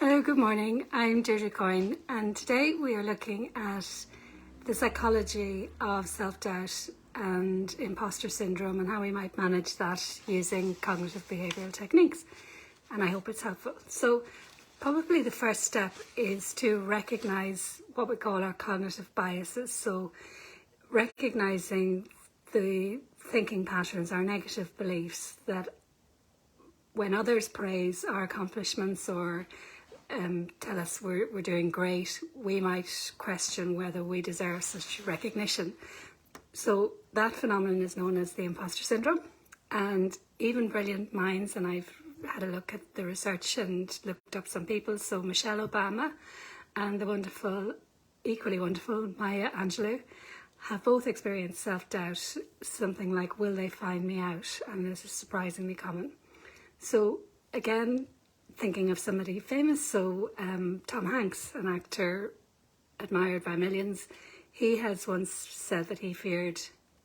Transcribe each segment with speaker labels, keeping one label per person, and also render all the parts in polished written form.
Speaker 1: Hello, good morning. I'm Deirdre Coyne, and today we are looking at the psychology of self-doubt and imposter syndrome and how we might manage that using cognitive behavioural techniques. And I hope it's helpful. So probably the first step is to recognise what we call our cognitive biases. So recognising the thinking patterns, our negative beliefs that when others praise our accomplishments or tell us we're doing great, we might question whether we deserve such recognition. So that phenomenon is known as the imposter syndrome. And even brilliant minds, and I've had a look at the research and looked up some people, so Michelle Obama and the equally wonderful Maya Angelou have both experienced self-doubt, something like, will they find me out? And this is surprisingly common. So again, thinking of somebody famous, so Tom Hanks, an actor admired by millions, he has once said that he feared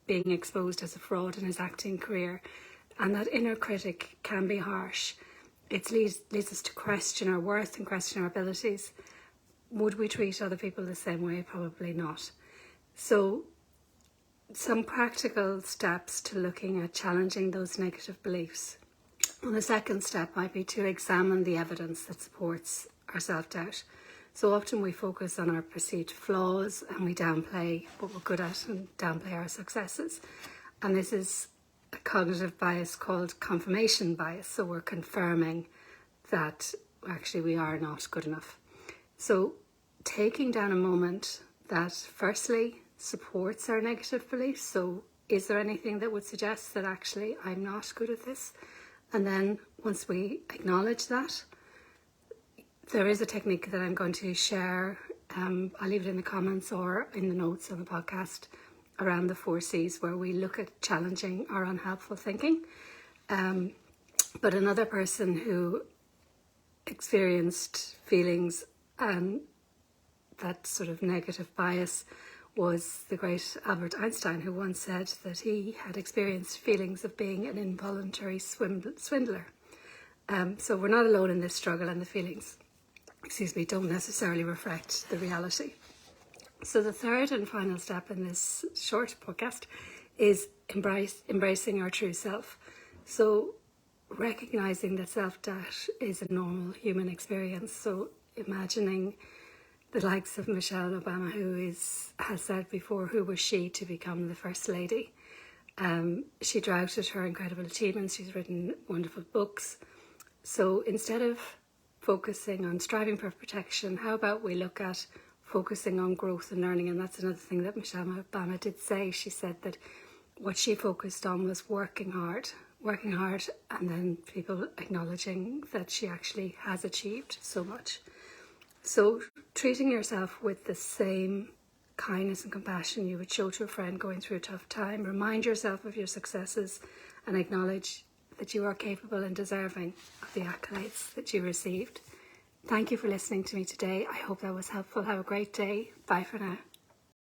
Speaker 1: being exposed as a fraud in his acting career, and that inner critic can be harsh. It leads us to question our worth and question our abilities. Would we treat other people the same way? Probably not. So some practical steps to looking at challenging those negative beliefs. And the second step might be to examine the evidence that supports our self-doubt. So often we focus on our perceived flaws and we downplay what we're good at and downplay our successes. And this is a cognitive bias called confirmation bias. So we're confirming that actually we are not good enough. So taking down a moment that firstly supports our negative beliefs. So is there anything that would suggest that actually I'm not good at this? And then once we acknowledge that, there is a technique that I'm going to share. I'll leave it in the comments or in the notes on the podcast around the 4 C's, where we look at challenging our unhelpful thinking. But another person who experienced feelings and that sort of negative bias was the great Albert Einstein, who once said that he had experienced feelings of being an involuntary swindler. So we're not alone in this struggle, and the feelings, don't necessarily reflect the reality. So the third and final step in this short podcast is embracing our true self. So recognising that self-doubt is a normal human experience. So imagining the likes of Michelle Obama, who has said before, who was she to become the First Lady? She doubted her incredible achievements. She's written wonderful books. So instead of focusing on striving for protection, how about we look at focusing on growth and learning? And that's another thing that Michelle Obama did say. She said that what she focused on was working hard, and then people acknowledging that she actually has achieved so much. So treating yourself with the same kindness and compassion you would show to a friend going through a tough time. Remind yourself of your successes and acknowledge that you are capable and deserving of the accolades that you received. Thank you for listening to me today. I hope that was helpful. Have a great day. Bye for now.